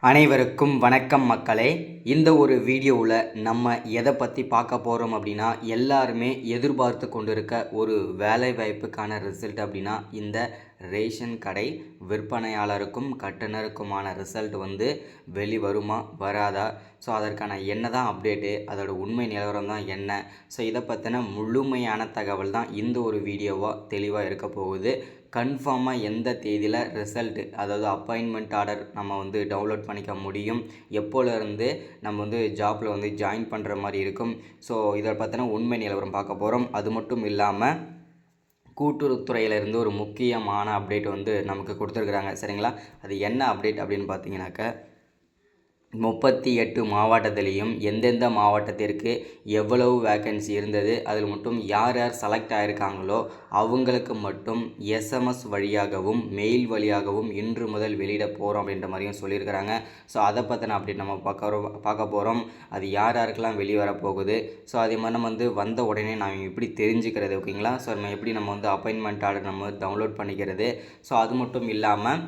அனைவருக்கும் வணக்கம் மக்களே. இந்த ஒரு வீடியோவில் நம்ம எதை பற்றி பார்க்க போகிறோம் அப்படின்னா, எல்லாருமே எதிர்பார்த்து கொண்டிருக்க ஒரு வேலைவாய்ப்புக்கான ரிசல்ட் அப்படின்னா இந்த ரேஷன் கடை விற்பனையாளருக்கும் கட்டுனருக்குமான ரிசல்ட் வந்து வெளிவருமா வராதா, ஸோ அதற்கான என்ன தான் அப்டேட்டு, அதோட உண்மை நிலவரம் தான் என்ன, ஸோ இதை பற்றின முழுமையான தகவல் தான் இந்த ஒரு வீடியோவாக தெளிவாக இருக்க போகுது. கன்ஃபார்மாக எந்த தேதியில் ரிசல்ட்டு, அதாவது அப்பாயின்மெண்ட் ஆர்டர் நம்ம வந்து டவுன்லோட் பண்ணிக்க முடியும், எப்போலேருந்து நம்ம வந்து ஜாப்பில் வந்து ஜாயின் பண்ணுற மாதிரி இருக்கும், ஸோ இதை பற்றின உண்மை நிலவரம் பார்க்க போகிறோம். அது மட்டும் இல்லாமல் கூட்டுறவுத்துறையிலேருந்து ஒரு முக்கியமான அப்டேட் வந்து நமக்கு கொடுத்துருக்குறாங்க. சரிங்களா, அது என்ன அப்டேட் அப்படின்னு பார்த்தீங்கன்னாக்க, 38 மாவட்டத்திலையும் எந்தெந்த மாவட்டத்திற்கு எவ்வளவு வேக்கன்சி இருந்தது, அதில் மட்டும் யார் யார் செலக்ட் ஆகிருக்காங்களோ அவங்களுக்கு மட்டும் எஸ்எம்எஸ் வழியாகவும் மெயில் வழியாகவும் இன்று முதல் வெளியிட போகிறோம் அப்படின்ற மாதிரியும் சொல்லியிருக்கிறாங்க. ஸோ அதை பற்றின அப்டேட் நம்ம பார்க்க போகிறோம். அது யார் யாருக்கெல்லாம் வெளிவர போகுது, ஸோ அதே மாதிரி நம்ம வந்து வந்த உடனே நான் எப்படி தெரிஞ்சுக்கிறது, ஓகேங்களா, ஸோ நம்ம எப்படி நம்ம வந்து அப்பாயின்மெண்ட் ஆர்டர் நம்ம டவுன்லோட் பண்ணிக்கிறது, ஸோ அது மட்டும் இல்லாமல்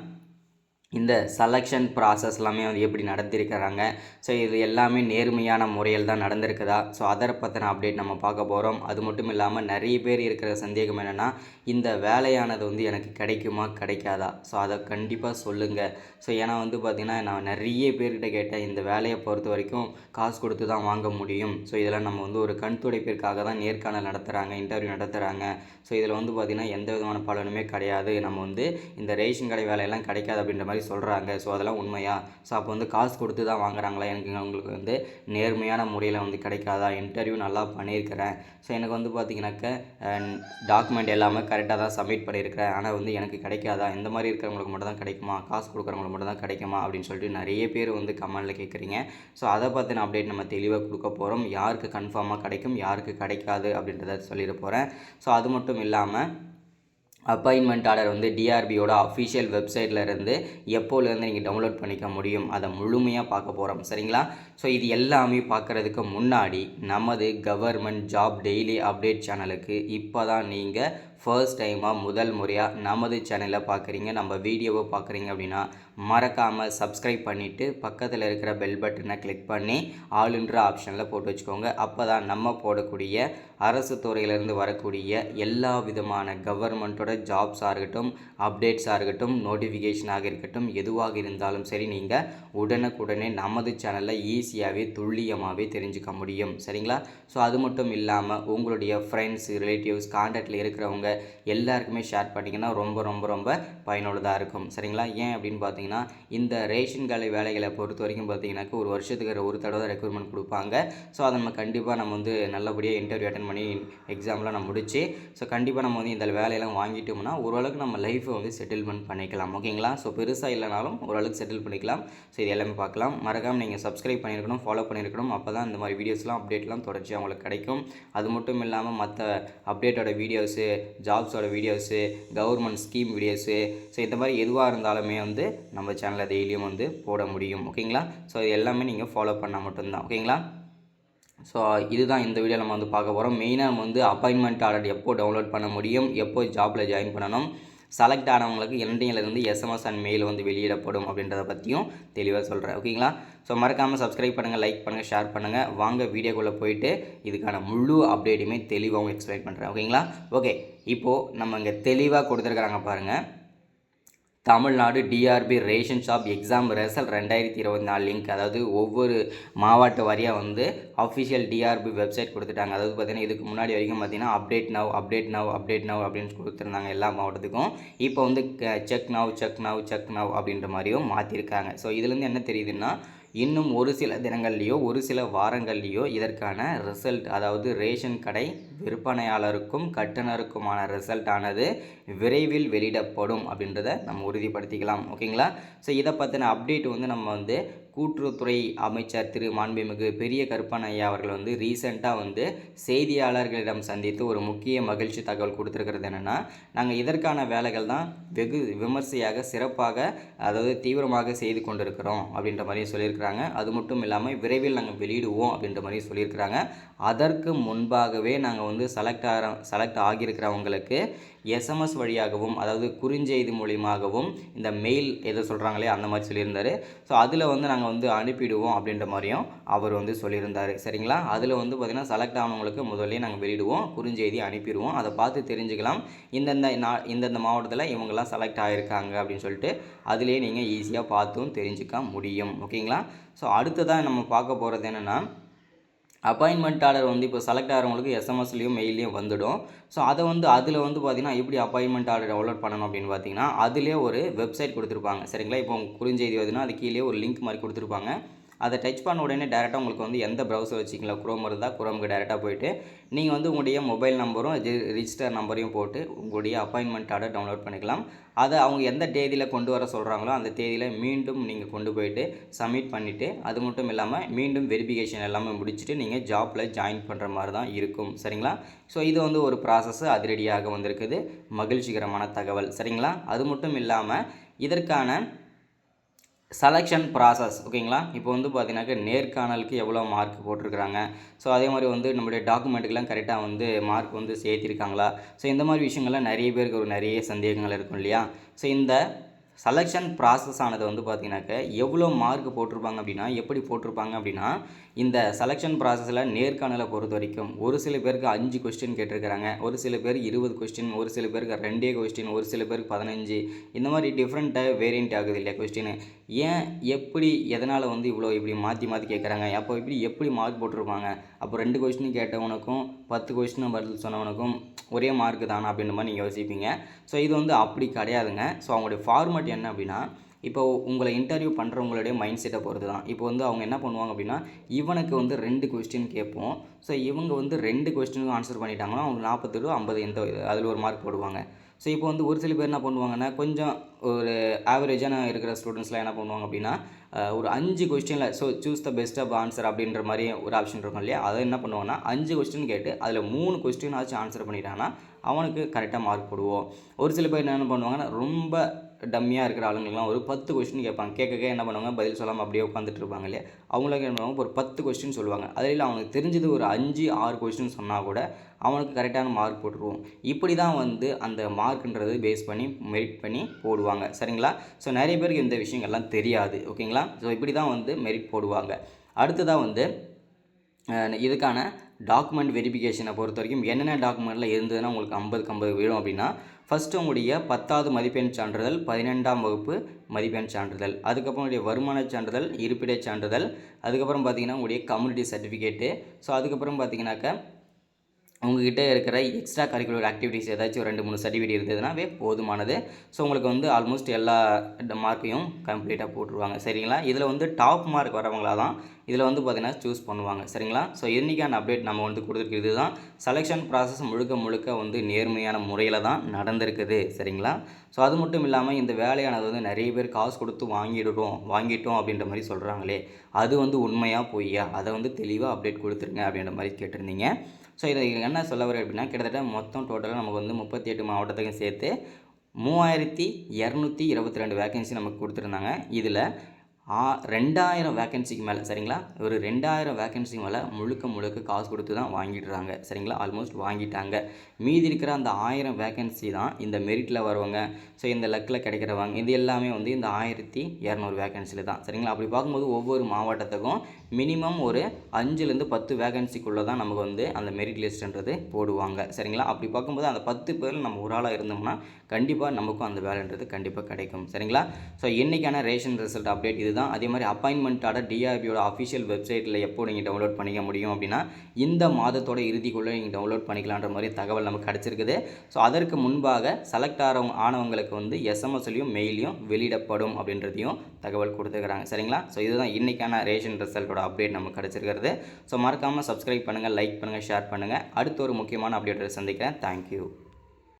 இந்த செலெக்ஷன் ப்ராசஸ் எல்லாமே வந்து எப்படி நடத்திருக்கிறாங்க, ஸோ இது எல்லாமே நேர்மையான முறையில் தான் நடந்திருக்குதா, ஸோ அதை பற்றின அப்டேட் நம்ம பார்க்க போகிறோம். அது மட்டும் இல்லாமல் நிறைய பேர் இருக்கிற சந்தேகம் என்னென்னா, இந்த வேலையானது வந்து எனக்கு கிடைக்குமா கிடைக்காதா, ஸோ அதை கண்டிப்பாக சொல்லுங்கள். ஸோ ஏன்னா வந்து பார்த்திங்கன்னா, நான் நிறைய பேர்கிட்ட கேட்டேன், இந்த வேலையை பொறுத்த வரைக்கும் காசு கொடுத்து தான் வாங்க முடியும், ஸோ இதெல்லாம் நம்ம வந்து ஒரு கண் துடைப்பிற்காக தான் நேர்காணல் நடத்துகிறாங்க, இன்டர்வியூ நடத்துகிறாங்க, ஸோ இதில் வந்து பார்த்திங்கன்னா எந்த விதமான பலனுமே கிடையாது, நம்ம வந்து இந்த ரேஷன் கடை வேலையெல்லாம் கிடைக்காது அப்படின்ற மாதிரி சொல்கிறாங்க, ஸோ அதெல்லாம் உண்மையா, ஸோ அப்போ வந்து காசு கொடுத்து தான் வாங்குறாங்களா, எனக்கு உங்களுக்கு வந்து நேர்மையான முறையில் வந்து கிடைக்காதா, இன்டர்வியூ நல்லா பண்ணியிருக்கிறேன், ஸோ எனக்கு வந்து பார்த்திங்கனாக்க டாக்குமெண்ட் எல்லாமே கரெக்டாக தான் சப்மிட் பண்ணியிருக்கிறேன், ஆனால் வந்து எனக்கு கிடைக்காதா, இந்த மாதிரி இருக்கிறவங்களுக்கு மட்டும் தான் கிடைக்குமா, காசு கொடுக்குறவங்களுக்கு மட்டும் தான் கிடைக்குமா அப்படின்னு சொல்லிட்டு நிறைய பேர் வந்து கமெண்டில் கேட்குறீங்க. ஸோ அதை பற்றின அப்டேட் நம்ம தெளிவாக கொடுக்க போகிறோம். யாருக்கு கன்ஃபார்மாக கிடைக்கும், யாருக்கு கிடைக்காது அப்படின்றத சொல்லிட போகிறேன். ஸோ அது மட்டும் இல்லாமல் அப்பாயின்மெண்ட் ஆர்டர் வந்து டிஆர்பியோட அஃபிஷியல் வெப்சைட்டில் இருந்து எப்போலேருந்து நீங்கள் டவுன்லோட் பண்ணிக்க முடியும், அதை முழுமையாக பார்க்க போகிறோம். சரிங்களா, ஸோ இது எல்லாமே பார்க்குறதுக்கு முன்னாடி நமது கவர்மெண்ட் ஜாப் டெய்லி அப்டேட் சேனலுக்கு இப்போ தான் நீங்கள் ஃபர்ஸ்ட் டைமாக முதல் முறையாக நமது சேனலில் பார்க்குறீங்க, நம்ம வீடியோவை பார்க்குறீங்க அப்படின்னா மறக்காமல் சப்ஸ்கிரைப் பண்ணிவிட்டு பக்கத்தில் இருக்கிற பெல் பட்டனை கிளிக் பண்ணி ஆளுன்ற ஆப்ஷனில் போட்டு வச்சுக்கோங்க. அப்போ தான் நம்ம போடக்கூடிய அரசு துறையிலேருந்து வரக்கூடிய எல்லா விதமான கவர்மெண்ட்டோட ஜாப்ஸாக இருக்கட்டும், அப்டேட்ஸாக இருக்கட்டும், நோட்டிஃபிகேஷனாக இருக்கட்டும், எதுவாக இருந்தாலும் சரி நீங்கள் உடனுக்குடனே நமது சேனலில் ஈஸியாகவே துல்லியமாகவே தெரிஞ்சுக்க முடியும். சரிங்களா, ஸோ அது மட்டும் இல்லாமல் உங்களுடைய ஃப்ரெண்ட்ஸ், ரிலேட்டிவ்ஸ், கான்டாக்டில் இருக்கிறவங்க எல்லாருக்குமே ஷேர் பண்ணிங்கன்னா ரொம்ப ரொம்ப ரொம்ப பயனுள்ளதாக இருக்கும். சரிங்களா, ஏன் அப்படின்னு பார்த்தீங்கன்னா, இந்த ரேஷன் கடை வேலைகளை பொறுத்த வரைக்கும் பார்த்தீங்கன்னாக்க ஒரு வருஷத்துக்கு ஒரு தடவை ரெக்ரூட்மெண்ட் கொடுப்பாங்க. ஸோ அதை நம்ம கண்டிப்பாக நம்ம வந்து நல்லபடியாக இன்டர்வியூ அட்டன் பண்ணி எக்ஸாம்லாம் நம்ம முடிச்சு, ஸோ கண்டிப்பாக நம்ம வந்து இந்த வேலையெல்லாம் வாங்கிட்டோம்னா ஓரளவுக்கு நம்ம லைஃப்பை வந்து செட்டில்மெண்ட் பண்ணிக்கலாம். ஓகேங்களா, ஸோ பெருசாக இல்லைனாலும் ஓரளவுக்கு செட்டில் பண்ணிக்கலாம். ஸோ இது எல்லாமே பார்க்கலாம். மறக்காமல் நீங்கள் சப்ஸ்கிரைப் பண்ணியிருக்கணும், ஃபாலோ பண்ணியிருக்கணும், அப்போ தான் இந்த மாதிரி வீடியோஸ்லாம் அப்டேட்லாம் தொடர்ச்சியாக உங்களுக்கு கிடைக்கும். அது மட்டும் இல்லாமல் மற்ற அப்டேட்டோட வீடியோஸு, ஜாப்ஸோட videos, government scheme videos, so இந்த மாதிரி எதுவாக இருந்தாலுமே வந்து நம்ம சேனலில் டெய்லியும் வந்து போட முடியும். ஓகேங்களா, ஸோ இது எல்லாமே நீங்கள் ஃபாலோ பண்ணால் மட்டும்தான். ஓகேங்களா, ஸோ இதுதான் இந்த வீடியோ நம்ம வந்து பார்க்க போகிறோம். மெயினாக நம்ம வந்து அப்பாயின்மெண்ட் ஆர்டர் எப்போ டவுன்லோட் பண்ண முடியும், எப்போ ஜாப்பில் ஜாயின் பண்ணணும், செலக்ட் ஆனவங்களுக்கு என்டிங்கிலேருந்து எஸ்எம்எஸ் அண்ட் மெயில் வந்து வெளியிடப்படும் அப்படின்றத பற்றியும் தெளிவாக சொல்கிறேன். ஓகேங்களா, ஸோ மறக்காமல் சப்ஸ்கிரைப் பண்ணுங்கள், லைக் பண்ணுங்கள், ஷேர் பண்ணுங்கள். வாங்க வீடியோக்குள்ளே போயிட்டு இதுக்கான முழு அப்டேட்டுமே தெளிவாகவும் எக்ஸ்பிளைன் பண்ணுறேன். ஓகேங்களா, ஓகே, இப்போது நம்ம இங்கே தெளிவாக கொடுத்துருக்குறாங்க பாருங்கள். Tamil Nadu TRB ration shop exam result 2024 link, அதாவது ஒவ்வொரு மாவட்ட வாரியாக வந்து அஃபிஷியல் டிஆர்பி வெப்சைட் கொடுத்துட்டாங்க. அதாவது பார்த்திங்கன்னா இதுக்கு முன்னாடி வரைக்கும் பார்த்திங்கன்னா update now update now update now அப்படின்னு கொடுத்துருந்தாங்க எல்லா மாவட்டத்துக்கும். இப்போ வந்து செக் நவ் அப்படின்ற மாதிரியும் மாற்றிருக்காங்க. ஸோ இதுலேருந்து என்ன தெரியுதுன்னா, இன்னும் ஒரு சில தினங்கள்லேயோ ஒரு சில வாரங்கள்லேயோ இதற்கான ரிசல்ட், அதாவது ரேஷன் கடை விற்பனையாளருக்கும் கட்டுனருக்குமான ரிசல்ட் ஆனது விரைவில் வெளியிடப்படும் அப்படின்றத நம்ம உறுதிப்படுத்திக்கலாம். ஓகேங்களா, ஸோ இதை பற்றின அப்டேட் வந்து நம்ம வந்து கூட்டுறவுத்துறை அமைச்சர் திரு மாண்புமிகு பெரிய கருப்பன் ஐயா அவர்கள் வந்து ரீசெண்டாக வந்து செய்தியாளர்களிடம் சந்தித்து ஒரு முக்கிய மகிழ்ச்சி தகவல் கொடுத்துருக்கிறது என்னென்னா, நாங்கள் இதற்கான வேலைகள் தான் வெகு விமர்சையாக சிறப்பாக, அதாவது தீவிரமாக செய்து கொண்டிருக்கிறோம் அப்படின்ற மாதிரியும் சொல்லியிருக்கிறாங்க. அது மட்டும் இல்லாமல் விரைவில் நாங்கள் வெளியிடுவோம் அப்படின்ற மாதிரி சொல்லியிருக்கிறாங்க. அதற்கு முன்பாகவே நாங்கள் நாங்கள் வந்து செலக்ட் ஆகியிருக்கிறவங்களுக்கு எஸ்எம்எஸ் வழியாகவும், அதாவது குறுஞ்செய்தி மூலியமாகவும் இந்த மெயில் எதை சொல்கிறாங்களே அந்த மாதிரி சொல்லியிருந்தார். ஸோ அதில் வந்து நாங்கள் வந்து அனுப்பிடுவோம் அப்படின்ற மாதிரியும் அவர் வந்து சொல்லியிருந்தார். சரிங்களா, அதில் வந்து பார்த்திங்கன்னா செலக்ட் ஆனவங்களுக்கு முதல்ல நாங்கள் வெளியிடுவோம், குறுஞ்செய்தி அனுப்பிடுவோம். அதை பார்த்து தெரிஞ்சுக்கலாம் இந்தந்த மாவட்டத்தில் இவங்கெல்லாம் செலக்ட் ஆகியிருக்காங்க அப்படின்னு சொல்லிட்டு அதிலே நீங்கள் ஈஸியாக பார்த்தும் தெரிஞ்சுக்க முடியும். ஓகேங்களா. ஸோ அடுத்ததாக நம்ம பார்க்க போகிறது என்னென்னா, அப்பாயின்மெண்ட் ஆர்டர் வந்து இப்போ செலக்ட் ஆகிறவங்களுக்கு எஸ்எம்எஸ்லேயும் மெயிலையும் வந்துடும். ஸோ அதில் வந்து பார்த்திங்கன்னா எப்படி அப்பாயின்மெண்ட் ஆர்டர் டவுன்லோட் பண்ணணும் அப்படின்னு பார்த்தீங்கன்னா, அதிலே ஒரு வெப்சைட் கொடுத்துருப்பாங்க. சரிங்களா, இப்போ உங்கள் குறுஞ்செய்தி வருதுன்னா அது கீழே ஒரு லிங்க் மாதிரி கொடுத்துருப்பாங்க. அதை டச் பண்ண உடனே டேரெக்டாக உங்களுக்கு வந்து எந்த ப்ரௌசர் வச்சிங்களா, குரோம் இருந்தால் குரோமுக்கு டேரெக்டாக போய்ட்டு நீங்கள் வந்து உங்களுடைய மொபைல் நம்பரும் ரிஜிஸ்டர் நம்பரையும் போட்டு உங்களுடைய அப்பாயின்மெண்ட் ஆர்டர் டவுன்லோட் பண்ணிக்கலாம். அதை அவங்க எந்த தேதியில் கொண்டு வர சொல்கிறாங்களோ அந்த தேதியில் மீண்டும் நீங்கள் கொண்டு போயிட்டு சப்மிட் பண்ணிவிட்டு, அது மட்டும் இல்லாமல் மீண்டும் வெரிஃபிகேஷன் எல்லாமே முடிச்சுட்டு நீங்கள் ஜாப்பில் ஜாயின் பண்ணுற மாதிரி தான் இருக்கும். சரிங்களா. ஸோ இது வந்து ஒரு ப்ராசஸ் அதிரடியாக வந்திருக்குது, மகிழ்ச்சிகரமான தகவல். சரிங்களா. அது மட்டும் இல்லாமல் இதற்கான செலெக்ஷன் ப்ராசஸ் ஓகேங்களா. இப்போ வந்து பார்த்தீங்கன்னாக்க நேர்காணலுக்கு எவ்வளோ மார்க் போட்டிருக்கிறாங்க, ஸோ அதே மாதிரி வந்து நம்மளுடைய டாக்குமெண்ட்டுக்கெல்லாம் கரெக்டாக வந்து மார்க் வந்து சேர்த்திருக்காங்களா, ஸோ இந்த மாதிரி விஷயங்கள்லாம் நிறைய பேருக்கு ஒரு நிறைய சந்தேகங்கள் இருக்கும் இல்லையா. ஸோ இந்த செலெக்ஷன் ப்ராசஸ் ஆனது வந்து பார்த்திங்கனாக்க எவ்வளோ மார்க் போட்டிருப்பாங்க அப்படின்னா, எப்படி போட்டிருப்பாங்க அப்படின்னா, இந்த செலெக்ஷன் ப்ராசஸில் நேர்காணலை பொறுத்த வரைக்கும் ஒரு சில பேருக்கு 5 கொஸ்டின் கேட்டிருக்கிறாங்க, ஒரு சில பேர் 20 கொஸ்டின், ஒரு சில பேருக்கு 2 கொஸ்டின், ஒரு சில பேருக்கு 15, இந்த மாதிரி டிஃப்ரெண்ட்டாக வேரியண்ட் ஆகுது இல்லையா கொஸ்டின். ஏன், எப்படி, எதனால் வந்து இப்படி மாற்றி கேட்குறாங்க, அப்போ எப்படி மார்க் போட்டிருப்பாங்க, அப்போ 2 கொஸ்டின் கேட்டவனுக்கும் 10 கொஸ்டின் பதில் சொன்னவனுக்கும் ஒரே மார்க்கு தானா அப்படின்ற மாதிரி நீங்கள் யோசிப்பீங்க. ஸோ இது வந்து அப்படி கிடையாதுங்க. ஸோ அவங்களுடைய ஃபார்மேட் என்ன அப்படின்னா, இப்போ உங்களை இன்டர்வியூ பண்ணுறவங்களுடைய மைண்ட் செட்டை பொறுத்து தான். இப்போ வந்து அவங்க என்ன பண்ணுவாங்க அப்படின்னா, இவனுக்கு வந்து 2 கொஸ்டின் கேட்போம். ஸோ இவங்க வந்து 2 கொஸ்டினுக்கும் ஆன்சர் பண்ணிட்டாங்கன்னா அவங்க 40 50 அதில் ஒரு மார்க் போடுவாங்க. ஸோ இப்போ வந்து ஒரு சில பேர் என்ன பண்ணுவாங்கன்னா, கொஞ்சம் ஒரு ஆவரேஜான இருக்கிற ஸ்டூடெண்ட்ஸ்லாம் என்ன பண்ணுவாங்க அப்படின்னா, ஒரு 5 கொஸ்டினில் choose the best of answer அப்படின்ற மாதிரி ஒரு ஆப்ஷன் இருக்கும் இல்லையா, அதை என்ன பண்ணுவாங்கன்னா 5 கொஸ்டின் கேட்டு அதில் 3 கொஸ்டினாச்சும் ஆன்சர் பண்ணிட்டாங்கன்னா அவனுக்கு கரெக்டாக மார்க் போடுவோம். ஒரு சில பேர் என்ன பண்ணுவாங்கன்னா, ரொம்ப டம்மியாக இருக்கிற ஆளுங்கள்லாம் ஒரு 10 கொஸ்டின் கேட்பாங்க. கேட்க என்ன பண்ணுவாங்க, பதில் சொல்லாமல் அப்படியே உட்காந்துட்டு இருப்பாங்க இல்லையா, அவங்களுக்கு என்ன பண்ணுவாங்க, ஒரு 10 கொஸ்டின் சொல்லுவாங்க. அதில் அவனுக்கு தெரிஞ்சது ஒரு 5 6 கொஸ்டின் சொன்னால் கூட அவனுக்கு கரெக்டான மார்க் போட்டுருவோம். இப்படி தான் வந்து அந்த மார்க்குன்றது பேஸ் பண்ணி மெரிட் பண்ணி போடுவாங்க. சரிங்களா. ஸோ நிறைய பேருக்கு இந்த விஷயங்கள்லாம் தெரியாது. ஓகேங்களா. ஸோ இப்படி தான் வந்து மெரிட் போடுவாங்க. அடுத்ததாக வந்து இதுக்கான டாக்குமெண்ட் வெரிஃபிகேஷனை பொறுத்த வரைக்கும் என்னென்ன டாக்குமெண்ட்டில் இருந்ததுன்னா உங்களுக்கு 50க்கு 50 விழும் அப்படின்னா, ஃபஸ்ட்டு உங்களுடைய 10வது மதிப்பெண் சான்றிதழ், 12ஆம் வகுப்பு மதிப்பெண் சான்றிதழ், அதுக்கப்புறம் உங்களுடைய வருமான சான்றிதழ், இருப்பிடச் சான்றிதழ், அதுக்கப்புறம் பார்த்திங்கன்னா உங்களுடைய கம்யூனிட்டி சர்டிஃபிகேட்டு, ஸோ அதுக்கப்புறம் பார்த்திங்கனாக்கா உங்கள்கிட்ட இருக்கிற எக்ஸ்ட்ரா கரிக்குலர் ஆக்டிவிட்டீஸ் ஏதாச்சும் 2-3 சர்டிஃபிகேட் இருந்ததுனாவே போதுமானது. ஸோ உங்களுக்கு வந்து ஆல்மோஸ்ட் எல்லா மார்க்கையும் கம்ப்ளீட்டாக போட்டுருவாங்க. சரிங்களா. இதில் வந்து டாப் மார்க் வரவங்களா தான் இதில் வந்து பார்த்திங்கன்னா சூஸ் பண்ணுவாங்க. சரிங்களா. ஸோ இன்றைக்கான அப்டேட் நம்ம வந்து கொடுத்துருக்கிறது தான். செலெக்ஷன் ப்ராசஸ் முழுக்க வந்து நேர்மையான முறையில் தான் நடந்திருக்குது. சரிங்களா. ஸோ அது மட்டும் இல்லாமல் இந்த வேலையானது வந்து நிறைய பேர் காசு கொடுத்து வாங்கிட்டோம் அப்படின்ற மாதிரி சொல்கிறாங்களே, அது வந்து உண்மையாக பொய்யா, அதை வந்து தெளிவாக அப்டேட் கொடுத்துருங்க அப்படின்ற மாதிரி கேட்டிருந்தீங்க. ஸோ இதை என்ன சொல்ல வரேன் அப்படின்னா, கிட்டத்தட்ட மொத்தம் டோட்டலாக நமக்கு வந்து 38 மாவட்டத்துக்கும் சேர்த்து 3222 வேக்கன்சி நமக்கு கொடுத்துருந்தாங்க. இதில் 2000 வேக்கன்சிக்கு மேலே, சரிங்களா, ஒரு 2000 வேக்கன்சிக்கு மேலே முழுக்க காசு கொடுத்து தான் வாங்கிடுறாங்க. சரிங்களா. ஆல்மோஸ்ட் வாங்கிட்டாங்க. மீதி இருக்கிற அந்த 1000 வேக்கன்சி தான் இந்த மெரிட்டில் வருவாங்க, ஸோ இந்த லக்கில் கிடைக்கிறவங்க, இது எல்லாமே வந்து இந்த 1200 வேக்கன்சியில் தான். சரிங்களா. அப்படி பார்க்கும்போது ஒவ்வொரு மாவட்டத்துக்கும் மினிமம் ஒரு 5லேருந்து 10 வேக்கன்சிக்குள்ளே தான் நமக்கு வந்து அந்த மெரிட் லிஸ்ட்டுன்றது போடுவாங்க. சரிங்களா. அப்படி பார்க்கும்போது அந்த 10 பேரில் நம்ம ஒரு ஆளாக இருந்தோம்னா கண்டிப்பாக நமக்கும் அந்த வேலைன்றது கண்டிப்பாக கிடைக்கும். சரிங்களா. ஸோ இன்றைக்கான ரேஷன் ரிசல்ட் அப்டேட் இது தான். அதே மாதிரி அப்பாயின்மெண்ட் ஆர்டர் டிஆர்பியோட அஃபிஷியல் வெப்சைட்டில் எப்போ நீங்கள் டவுன்லோட் பண்ணிக்க முடியும் அப்படின்னா, இந்த மாதத்தோட இறுதிக்குள்ளே நீங்கள் டவுன்லோட் பண்ணிக்கலான்ற மாதிரி தகவல் நமக்கு கிடச்சிருக்குது. ஸோ அதற்கு முன்பாக செலக்ட் ஆனவங்களுக்கு வந்து எஸ்எம்எஸ்லையும் மெயிலையும் வெளியிடப்படும் அப்படின்றதையும் தகவல் கொடுத்துருக்குறாங்க. சரிங்களா. ஸோ இதுதான் இன்றைக்கான ரேஷன் ரிசல்ட்டோட அப்டேட் நமக்கு கிடச்சிருக்கிறது. ஸோ மறக்காமல் சப்ஸ்கிரைப் பண்ணுங்கள், லைக் பண்ணுங்கள், ஷேர் பண்ணுங்கள். அடுத்த ஒரு முக்கியமான அப்டேட்டை சந்திக்கிறேன். தேங்க்யூ.